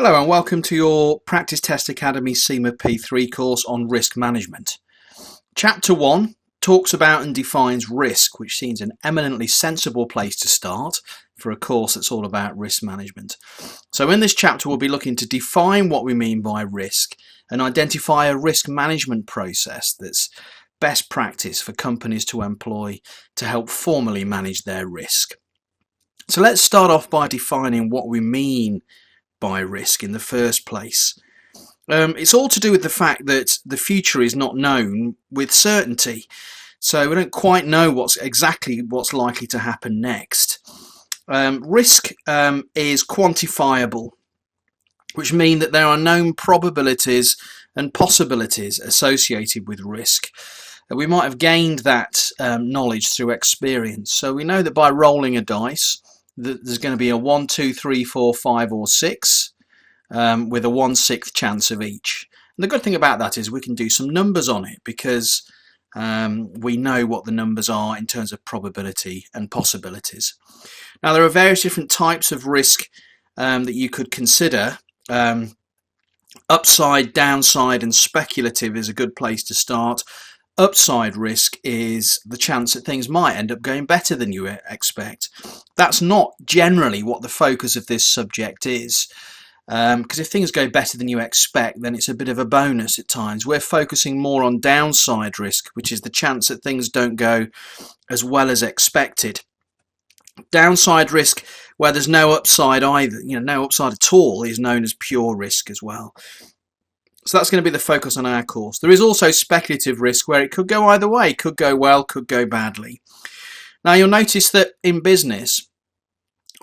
Hello and welcome to your Practice Test Academy CIMA P3 course on risk management. Chapter 1 talks about and defines risk, which seems an eminently sensible place to start for a course that's all about risk management. So in this chapter we'll be looking to define what we mean by risk and identify a risk management process that's best practice for companies to employ to help formally manage their risk. So let's start off by defining what we mean by risk in the first place. It's all to do with the fact that the future is not known with certainty, so we don't quite know what's likely to happen next. Risk is quantifiable, which mean that there are known probabilities and possibilities associated with risk. We might have gained that knowledge through experience, so we know that by rolling a dice there's going to be a 1, 2, 3, 4, 5 or 6 with a 1/6 chance of each. And the good thing about that is we can do some numbers on it because we know what the numbers are in terms of probability and possibilities. Now there are various different types of risk that you could consider. Upside, downside and speculative is a good place to start. Upside risk is the chance that things might end up going better than you expect. That's not generally what the focus of this subject is, because if things go better than you expect, then it's a bit of a bonus at times. We're focusing more on downside risk, which is the chance that things don't go as well as expected. Downside risk, where there's no upside either, no upside at all, is known as pure risk as well. So that's going to be the focus on our course. There is also speculative risk where it could go either way, could go well, could go badly. Now you'll notice that in business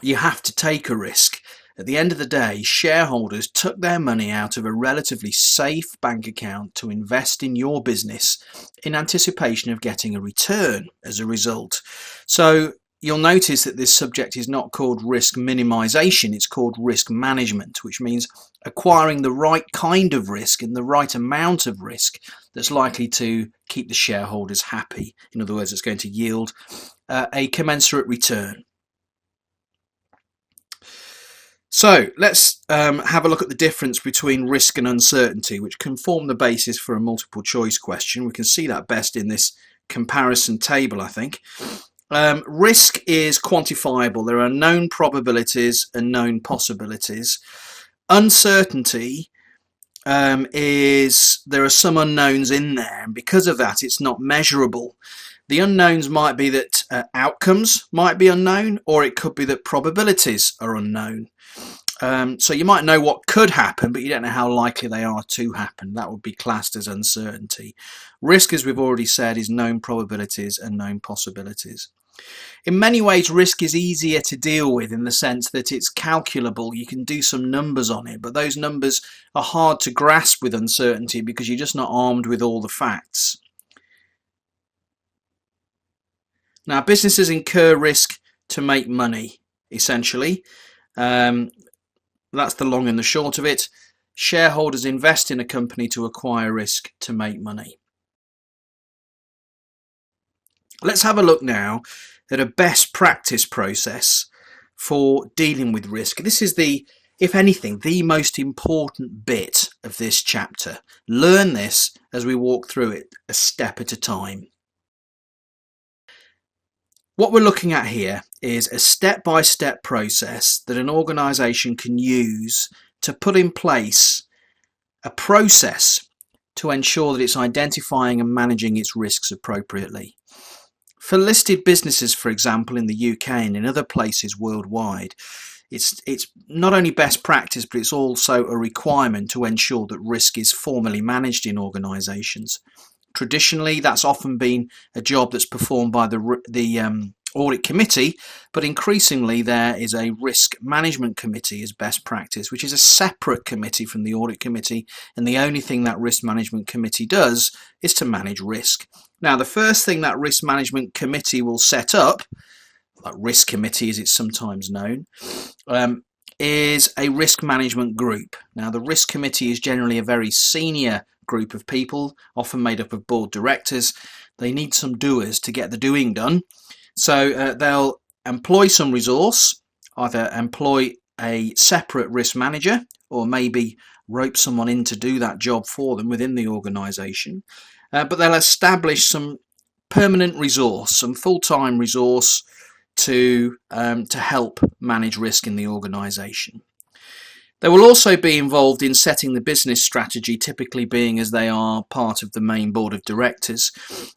you have to take a risk. At the end of the day, shareholders took their money out of a relatively safe bank account to invest in your business in anticipation of getting a return as a result. So you'll notice that this subject is not called risk minimization, it's called risk management, which means acquiring the right kind of risk and the right amount of risk that's likely to keep the shareholders happy. In other words, it's going to yield a commensurate return. So let's have a look at the difference between risk and uncertainty, which can form the basis for a multiple choice question. We can see that best in this comparison table, I think. Risk is quantifiable. There are known probabilities and known possibilities. Uncertainty is there are some unknowns in there, and because of that it's not measurable. The unknowns might be that outcomes might be unknown, or it could be that probabilities are unknown. So you might know what could happen, but you don't know how likely they are to happen. That would be classed as uncertainty. Risk, as we've already said, is known probabilities and known possibilities. In many ways, risk is easier to deal with in the sense that it's calculable. You can do some numbers on it, but those numbers are hard to grasp with uncertainty because you're just not armed with all the facts. Now, businesses incur risk to make money, essentially. That's the long and the short of it. Shareholders invest in a company to acquire risk to make money. Let's have a look now at a best practice process for dealing with risk. This is if anything, the most important bit of this chapter. Learn this as we walk through it a step at a time. What we're looking at here is a step-by-step process that an organisation can use to put in place a process to ensure that it's identifying and managing its risks appropriately. For listed businesses, for example, in the UK and in other places worldwide, it's not only best practice, but it's also a requirement to ensure that risk is formally managed in organisations. Traditionally, that's often been a job that's performed by the audit committee, but increasingly there is a risk management committee as best practice, which is a separate committee from the audit committee, and the only thing that risk management committee does is to manage risk. Now, the first thing that risk management committee will set up, like risk committee as it's sometimes known, is a risk management group. Now, the risk committee is generally a very senior group of people, often made up of board directors. They need some doers to get the doing done. So they'll employ some resource, either employ a separate risk manager, or maybe rope someone in to do that job for them within the organisation, but they'll establish some permanent resource, some full-time resource to help manage risk in the organisation. They will also be involved in setting the business strategy, typically being as they are part of the main board of directors.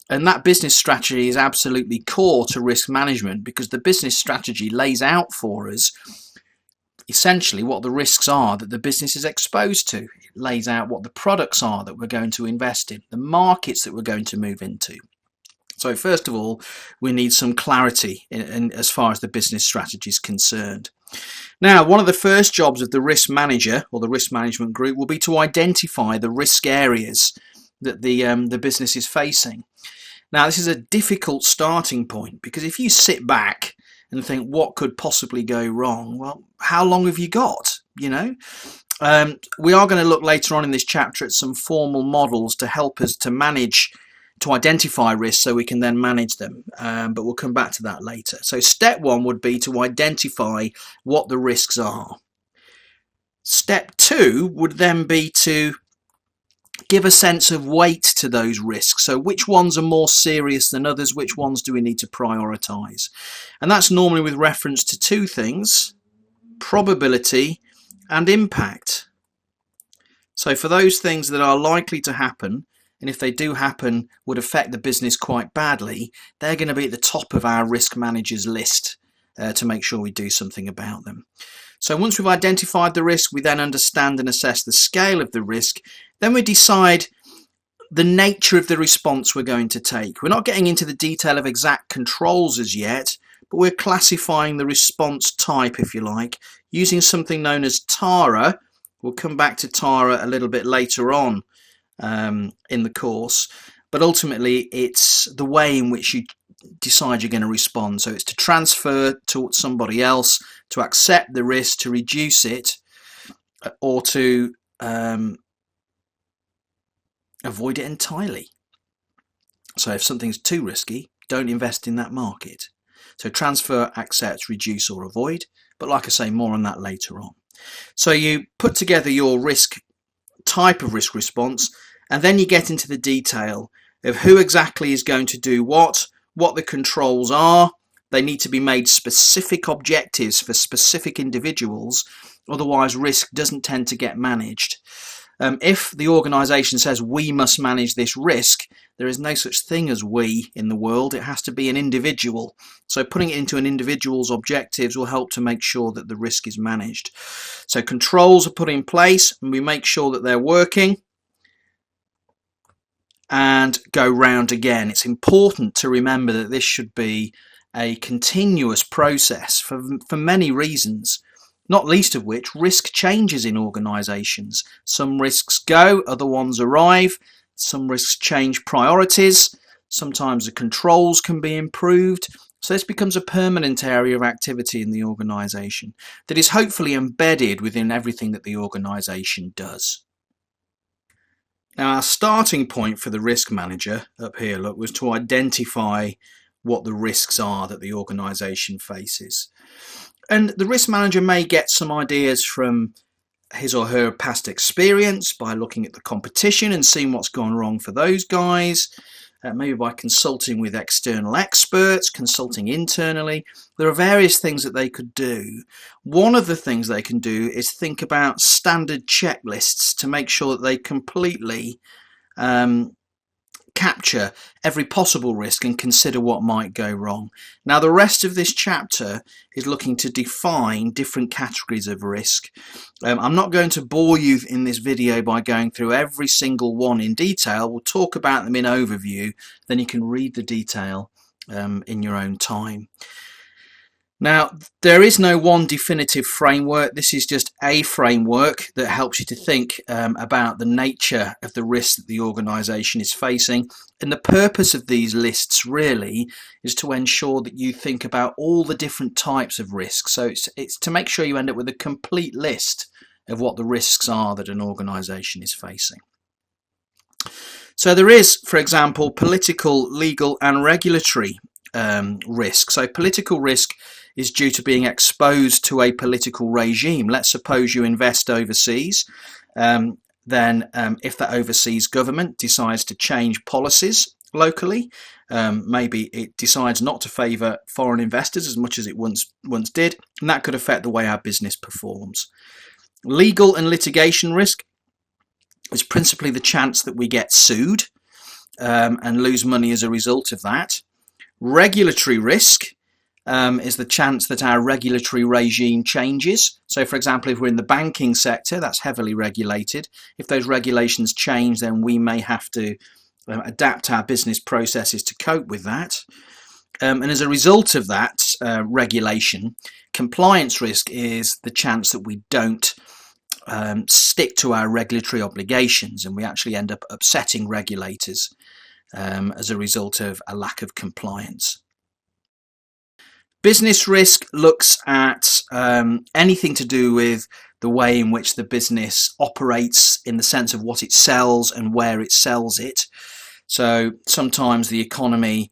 And that business strategy is absolutely core to risk management, because the business strategy lays out for us essentially what the risks are that the business is exposed to. It lays out what the products are that we're going to invest in, the markets that we're going to move into. So first of all, we need some clarity as far as the business strategy is concerned. Now, one of the first jobs of the risk manager or the risk management group will be to identify the risk areas that the business is facing. Now, this is a difficult starting point, because if you sit back and think what could possibly go wrong, well, how long have you got? We are going to look later on in this chapter at some formal models to help us to identify risks so we can then manage them, but we'll come back to that later. So step one would be to identify what the risks are. Step two would then be to give a sense of weight to those risks. So which ones are more serious than others? Which ones do we need to prioritize? And that's normally with reference to two things: probability and impact. So for those things that are likely to happen, and if they do happen would affect the business quite badly, they're going to be at the top of our risk manager's list to make sure we do something about them. So once we've identified the risk, we then understand and assess the scale of the risk. Then we decide the nature of the response we're going to take. We're not getting into the detail of exact controls as yet, but we're classifying the response type, if you like, using something known as TARA. We'll come back to TARA a little bit later on in the course, but ultimately it's the way in which you decide you're going to respond. So it's to transfer to somebody else, to accept the risk, to reduce it, or to avoid it entirely. So if something's too risky, don't invest in that market. So transfer, accept, reduce or avoid, but like I say, more on that later on. So you put together your risk type of risk response, and then you get into the detail of who exactly is going to do what the controls are. They need to be made specific objectives for specific individuals, otherwise risk doesn't tend to get managed. If the organisation says we must manage this risk, there is no such thing as we in the world. It has to be an individual. So putting it into an individual's objectives will help to make sure that the risk is managed. So controls are put in place and we make sure that they're working and go round again. It's important to remember that this should be a continuous process for many reasons, not least of which risk changes in organisations. Some risks go, other ones arrive. Some risks change priorities. Sometimes the controls can be improved. So this becomes a permanent area of activity in the organisation that is hopefully embedded within everything that the organisation does. Now, our starting point for the risk manager up here, look, was to identify what the risks are that the organisation faces. And the risk manager may get some ideas from his or her past experience by looking at the competition and seeing what's gone wrong for those guys, maybe by consulting with external experts, consulting internally. There are various things that they could do. One of the things they can do is think about standard checklists to make sure that they completely capture every possible risk and consider what might go wrong. Now, the rest of this chapter is looking to define different categories of risk. I'm not going to bore you in this video by going through every single one in detail. We'll talk about them in overview, then you can read the detail in your own time. Now, there is no one definitive framework. This is just a framework that helps you to think about the nature of the risks that the organisation is facing. And the purpose of these lists really is to ensure that you think about all the different types of risks. So it's to make sure you end up with a complete list of what the risks are that an organisation is facing. So there is, for example, political, legal and regulatory risk. So political risk is due to being exposed to a political regime. Let's suppose you invest overseas. Then if that overseas government decides to change policies locally, maybe it decides not to favour foreign investors as much as it once did, and that could affect the way our business performs. Legal and litigation risk is principally the chance that we get sued and lose money as a result of that. Regulatory risk is the chance that our regulatory regime changes. So, for example, if we're in the banking sector, that's heavily regulated. If those regulations change, then we may have to adapt our business processes to cope with that. And as a result of that regulation, compliance risk is the chance that we don't stick to our regulatory obligations and we actually end up upsetting regulators as a result of a lack of compliance. Business risk looks at anything to do with the way in which the business operates in the sense of what it sells and where it sells it. So sometimes the economy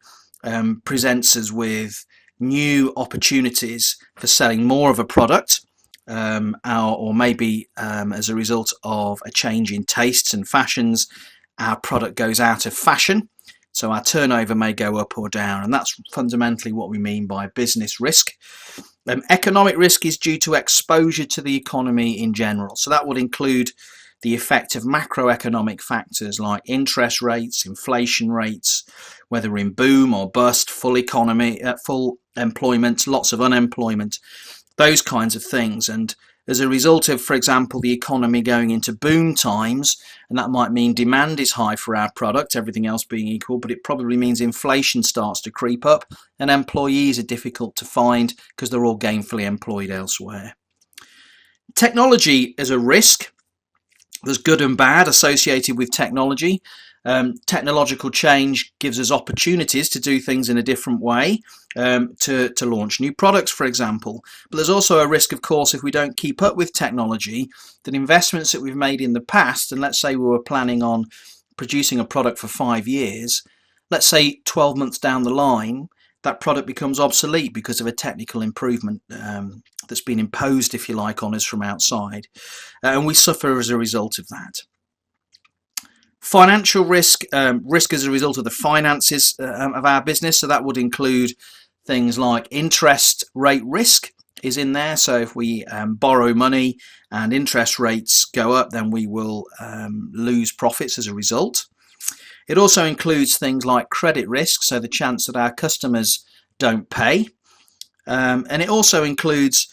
presents us with new opportunities for selling more of a product, or maybe as a result of a change in tastes and fashions, our product goes out of fashion. So our turnover may go up or down, and that's fundamentally what we mean by business risk. Economic risk is due to exposure to the economy in general. So that would include the effect of macroeconomic factors like interest rates, inflation rates, whether in boom or bust, full economy, full employment, lots of unemployment, those kinds of things. And as a result of, for example, the economy going into boom times, and that might mean demand is high for our product, everything else being equal, but it probably means inflation starts to creep up and employees are difficult to find because they're all gainfully employed elsewhere. Technology is a risk. There's good and bad associated with technology. Technological change gives us opportunities to do things in a different way, to launch new products, for example. But there's also a risk, of course, if we don't keep up with technology, that investments that we've made in the past, and let's say we were planning on producing a product for 5 years, let's say 12 months down the line, that product becomes obsolete because of a technical improvement that's been imposed, if you like, on us from outside, and we suffer as a result of that. Financial risk, risk as a result of the finances of our business, so that would include things like interest rate risk is in there. So if we borrow money and interest rates go up, then we will lose profits as a result. It also includes things like credit risk, so the chance that our customers don't pay. And it also includes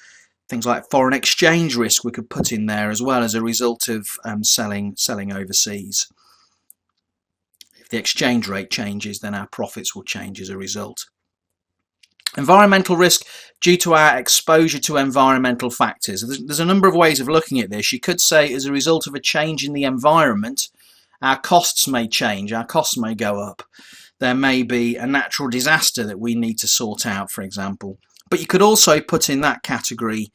things like foreign exchange risk we could put in there as well as a result of selling overseas. If the exchange rate changes, then our profits will change as a result. Environmental risk due to our exposure to environmental factors. There's a number of ways of looking at this. You could say as a result of a change in the environment, our costs may change, our costs may go up. There may be a natural disaster that we need to sort out, for example. But you could also put in that category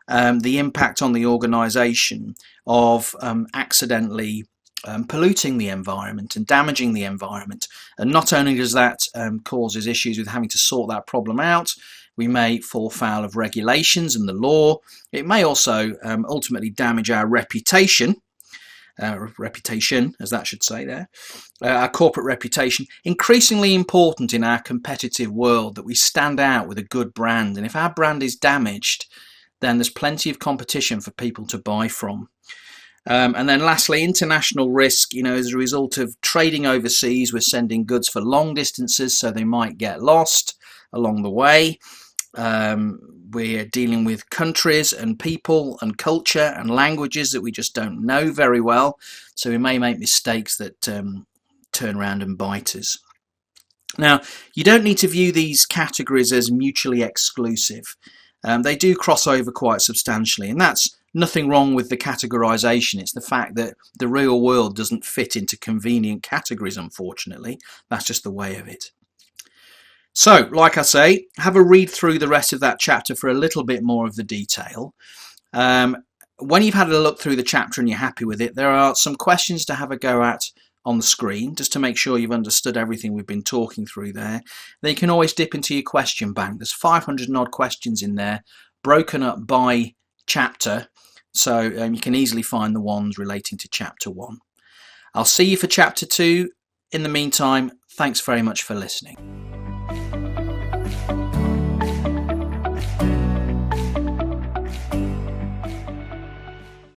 the impact on the organisation of accidentally polluting the environment and damaging the environment. And not only does that cause us issues with having to sort that problem out, we may fall foul of regulations and the law. It may also ultimately damage our reputation, as that should say there, our corporate reputation. Increasingly important in our competitive world that we stand out with a good brand, and if our brand is damaged, then there's plenty of competition for people to buy from. And then lastly, international risk, as a result of trading overseas, we're sending goods for long distances, so they might get lost along the way. We're dealing with countries and people and culture and languages that we just don't know very well, so we may make mistakes that turn around and bite us. Now, you don't need to view these categories as mutually exclusive. They do cross over quite substantially, and that's nothing wrong with the categorization. It's the fact that the real world doesn't fit into convenient categories, unfortunately. That's just the way of it. So, like I say, have a read through the rest of that chapter for a little bit more of the detail. When you've had a look through the chapter and you're happy with it, there are some questions to have a go at on the screen just to make sure you've understood everything we've been talking through there. Then you can always dip into your question bank. There's 500 and odd questions in there, broken up by chapter, so you can easily find the ones relating to chapter 1. I'll see you for chapter 2. In the meantime, thanks very much for listening.